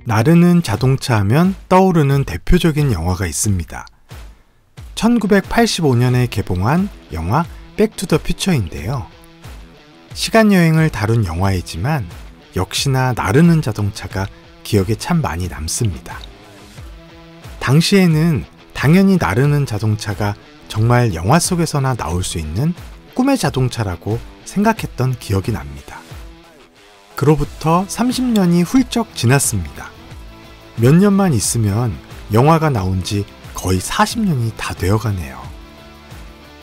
나르는 자동차 하면 떠오르는 대표적인 영화가 있습니다. 1985년에 개봉한 영화 백투더 퓨처인데요. 시간여행을 다룬 영화이지만 역시나 나르는 자동차가 기억에 참 많이 남습니다. 당시에는 당연히 나르는 자동차가 정말 영화 속에서나 나올 수 있는 꿈의 자동차라고 생각했던 기억이 납니다. 그로부터 30년이 훌쩍 지났습니다. 몇 년만 있으면 영화가 나온 지 거의 40년이 다 되어가네요.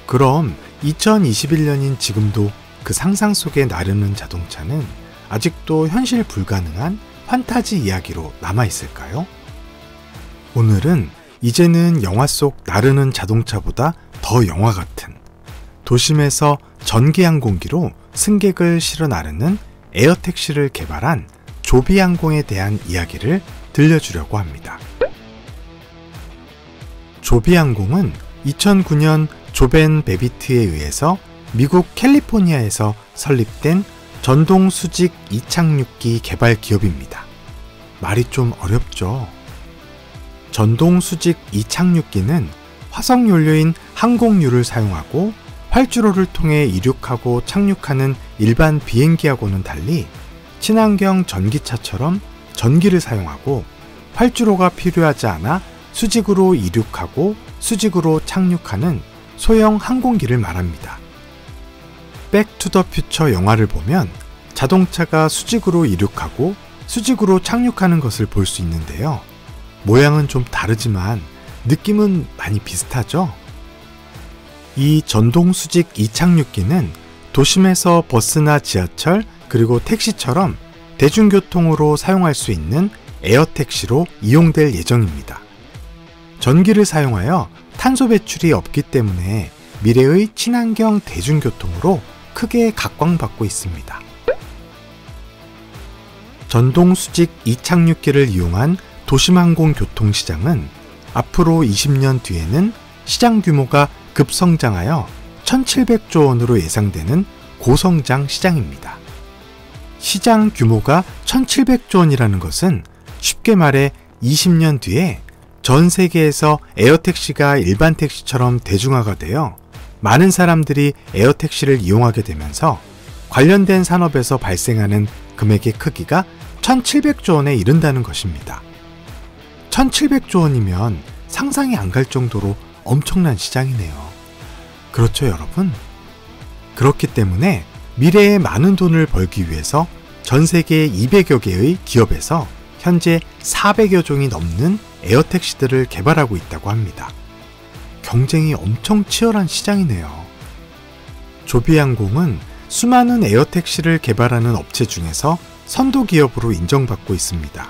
그럼 2021년인 지금도 그 상상 속에 나르는 자동차는 아직도 현실 불가능한 판타지 이야기로 남아있을까요? 오늘은 이제는 영화 속 나르는 자동차보다 더 영화 같은 도심에서 전기항공기로 승객을 실어 나르는 에어택시를 개발한 조비항공에 대한 이야기를 들려주려고 합니다. 조비항공은 2009년 조벤 베비트에 의해서 미국 캘리포니아에서 설립된 전동 수직 이착륙기 개발 기업입니다. 말이 좀 어렵죠? 전동 수직 이착륙기는 화석 연료인 항공유를 사용하고 활주로를 통해 이륙하고 착륙하는 일반 비행기하고는 달리 친환경 전기차처럼 전기를 사용하고 활주로가 필요하지 않아 수직으로 이륙하고 수직으로 착륙하는 소형 항공기를 말합니다. 백투더 퓨처 영화를 보면 자동차가 수직으로 이륙하고 수직으로 착륙하는 것을 볼 수 있는데요. 모양은 좀 다르지만 느낌은 많이 비슷하죠? 이 전동 수직 이착륙기는 도심에서 버스나 지하철 그리고 택시처럼 대중교통으로 사용할 수 있는 에어택시로 이용될 예정입니다. 전기를 사용하여 탄소 배출이 없기 때문에 미래의 친환경 대중교통으로 크게 각광받고 있습니다. 전동 수직 이착륙기를 이용한 도심항공 교통시장은 앞으로 20년 뒤에는 시장 규모가 급성장하여 1,700조 원으로 예상되는 고성장 시장입니다. 시장 규모가 1,700조 원이라는 것은 쉽게 말해 20년 뒤에 전 세계에서 에어택시가 일반 택시처럼 대중화가 되어 많은 사람들이 에어택시를 이용하게 되면서 관련된 산업에서 발생하는 금액의 크기가 1,700조 원에 이른다는 것입니다. 1,700조 원이면 상상이 안 갈 정도로 엄청난 시장이네요. 그렇죠, 여러분? 그렇기 때문에 미래에 많은 돈을 벌기 위해서 전 세계 200여 개의 기업에서 현재 400여 종이 넘는 에어택시들을 개발하고 있다고 합니다. 경쟁이 엄청 치열한 시장이네요. 조비항공은 수많은 에어택시를 개발하는 업체 중에서 선도 기업으로 인정받고 있습니다.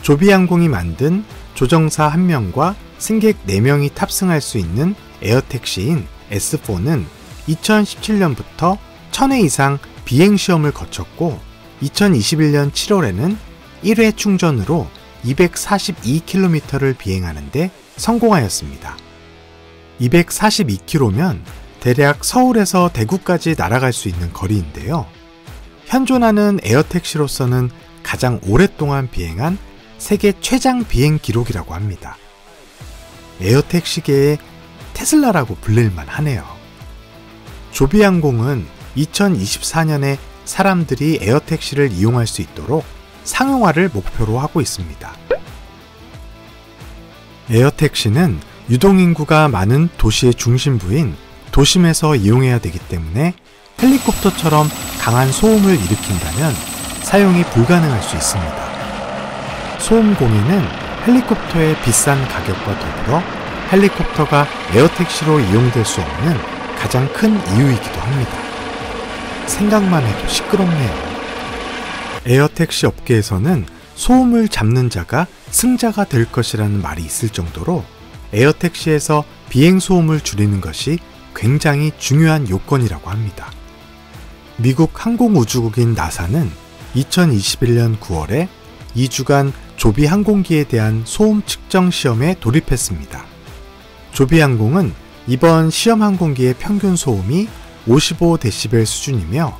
조비항공이 만든 조정사 1명과 승객 4명이 탑승할 수 있는 에어택시인 S4는 2017년부터 1000회 이상 비행시험을 거쳤고 2021년 7월에는 1회 충전으로 242km를 비행하는데 성공하였습니다. 242km면 대략 서울에서 대구까지 날아갈 수 있는 거리인데요. 현존하는 에어택시로서는 가장 오랫동안 비행한 세계 최장 비행 기록이라고 합니다. 에어택시계의 테슬라라고 불릴만 하네요. 조비항공은 2024년에 사람들이 에어택시를 이용할 수 있도록 상용화를 목표로 하고 있습니다. 에어택시는 유동인구가 많은 도시의 중심부인 도심에서 이용해야 되기 때문에 헬리콥터처럼 강한 소음을 일으킨다면 사용이 불가능할 수 있습니다. 소음 공해는 헬리콥터의 비싼 가격과 더불어 헬리콥터가 에어택시로 이용될 수 없는 가장 큰 이유이기도 합니다. 생각만 해도 시끄럽네요. 에어택시 업계에서는 소음을 잡는 자가 승자가 될 것이라는 말이 있을 정도로 에어택시에서 비행소음을 줄이는 것이 굉장히 중요한 요건이라고 합니다. 미국 항공우주국인 나사는 2021년 9월에 2주간 조비항공기에 대한 소음 측정 시험에 돌입했습니다. 조비항공은 이번 시험 항공기의 평균 소음이 55dB 수준이며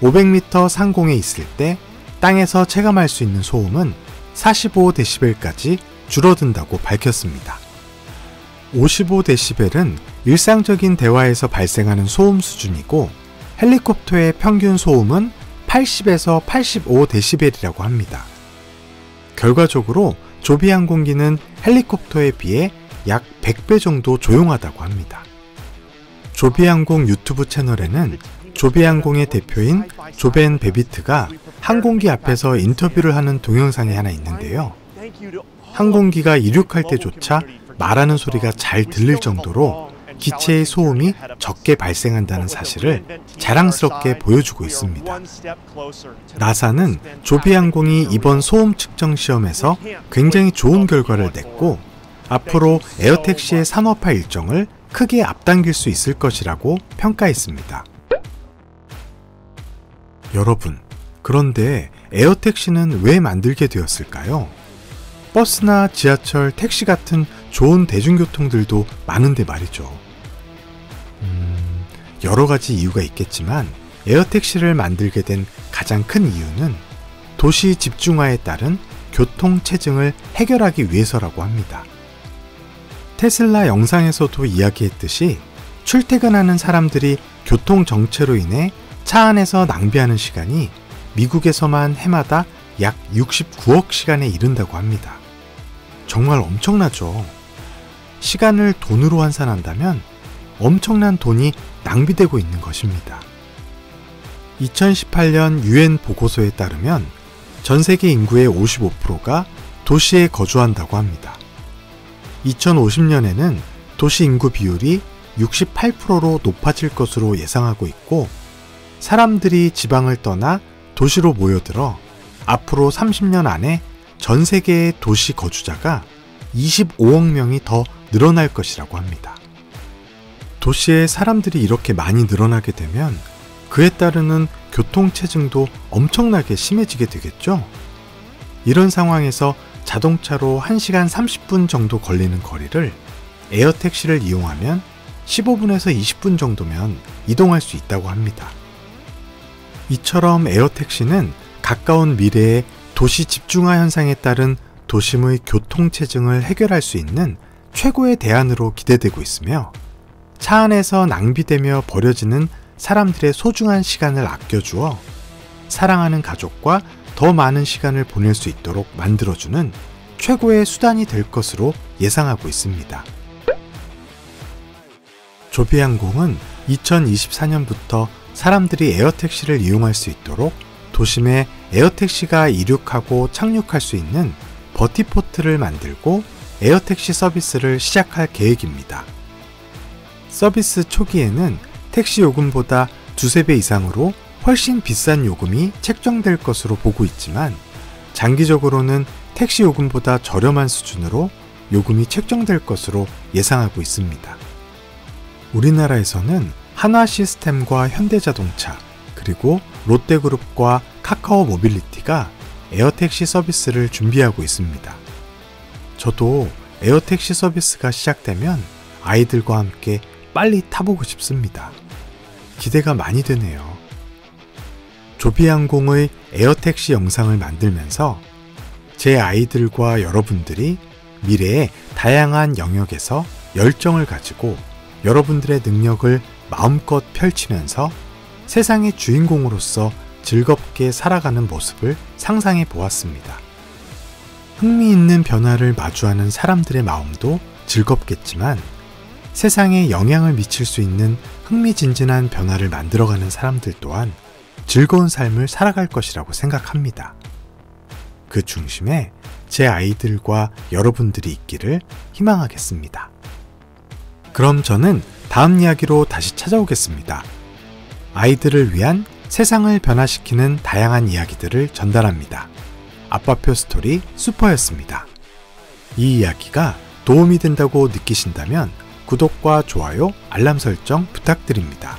500m 상공에 있을 때 땅에서 체감할 수 있는 소음은 45dB까지 줄어든다고 밝혔습니다. 55dB은 일상적인 대화에서 발생하는 소음 수준이고 헬리콥터의 평균 소음은 80에서 85dB이라고 합니다. 결과적으로 조비 항공기는 헬리콥터에 비해 약 100배 정도 조용하다고 합니다. 조비 항공 유튜브 채널에는 조비 항공의 대표인 조벤 베비트가 항공기 앞에서 인터뷰를 하는 동영상이 하나 있는데요. 항공기가 이륙할 때조차 말하는 소리가 잘 들릴 정도로 기체의 소음이 적게 발생한다는 사실을 자랑스럽게 보여주고 있습니다. 나사는 조비 항공이 이번 소음 측정 시험에서 굉장히 좋은 결과를 냈고 앞으로 에어택시의 산업화 일정을 크게 앞당길 수 있을 것이라고 평가했습니다. 여러분, 그런데 에어택시는 왜 만들게 되었을까요? 버스나 지하철, 택시 같은 좋은 대중교통들도 많은데 말이죠. 여러 가지 이유가 있겠지만 에어택시를 만들게 된 가장 큰 이유는 도시 집중화에 따른 교통체증을 해결하기 위해서라고 합니다. 테슬라 영상에서도 이야기했듯이 출퇴근하는 사람들이 교통정체로 인해 차 안에서 낭비하는 시간이 미국에서만 해마다 약 69억 시간에 이른다고 합니다. 정말 엄청나죠. 시간을 돈으로 환산한다면 엄청난 돈이 낭비되고 있는 것입니다. 2018년 UN 보고서에 따르면 전 세계 인구의 55%가 도시에 거주한다고 합니다. 2050년에는 도시 인구 비율이 68%로 높아질 것으로 예상하고 있고 사람들이 지방을 떠나 도시로 모여들어 앞으로 30년 안에 전 세계의 도시 거주자가 25억 명이 더 늘어날 것이라고 합니다. 도시에 사람들이 이렇게 많이 늘어나게 되면 그에 따르는 교통체증도 엄청나게 심해지게 되겠죠? 이런 상황에서 자동차로 1시간 30분 정도 걸리는 거리를 에어택시를 이용하면 15분에서 20분 정도면 이동할 수 있다고 합니다. 이처럼 에어택시는 가까운 미래의 도시 집중화 현상에 따른 도심의 교통체증을 해결할 수 있는 최고의 대안으로 기대되고 있으며 차 안에서 낭비되며 버려지는 사람들의 소중한 시간을 아껴주어 사랑하는 가족과 더 많은 시간을 보낼 수 있도록 만들어주는 최고의 수단이 될 것으로 예상하고 있습니다. 조비항공은 2024년부터 사람들이 에어택시를 이용할 수 있도록 도심에 에어택시가 이륙하고 착륙할 수 있는 버티포트를 만들고 에어택시 서비스를 시작할 계획입니다. 서비스 초기에는 택시 요금보다 2~3배 이상으로 훨씬 비싼 요금이 책정될 것으로 보고 있지만 장기적으로는 택시 요금보다 저렴한 수준으로 요금이 책정될 것으로 예상하고 있습니다. 우리나라에서는 한화시스템과 현대자동차 그리고 롯데그룹과 카카오 모빌리티가 에어택시 서비스를 준비하고 있습니다. 저도 에어택시 서비스가 시작되면 아이들과 함께 빨리 타보고 싶습니다. 기대가 많이 되네요. 조비항공의 에어택시 영상을 만들면서 제 아이들과 여러분들이 미래의 다양한 영역에서 열정을 가지고 여러분들의 능력을 마음껏 펼치면서 세상의 주인공으로서 즐겁게 살아가는 모습을 상상해 보았습니다. 흥미있는 변화를 마주하는 사람들의 마음도 즐겁겠지만 세상에 영향을 미칠 수 있는 흥미진진한 변화를 만들어가는 사람들 또한 즐거운 삶을 살아갈 것이라고 생각합니다. 그 중심에 제 아이들과 여러분들이 있기를 희망하겠습니다. 그럼 저는 다음 이야기로 다시 찾아오겠습니다. 아이들을 위한 세상을 변화시키는 다양한 이야기들을 전달합니다. 아빠표 스토리 슈퍼였습니다. 이 이야기가 도움이 된다고 느끼신다면 구독과 좋아요, 알람 설정 부탁드립니다.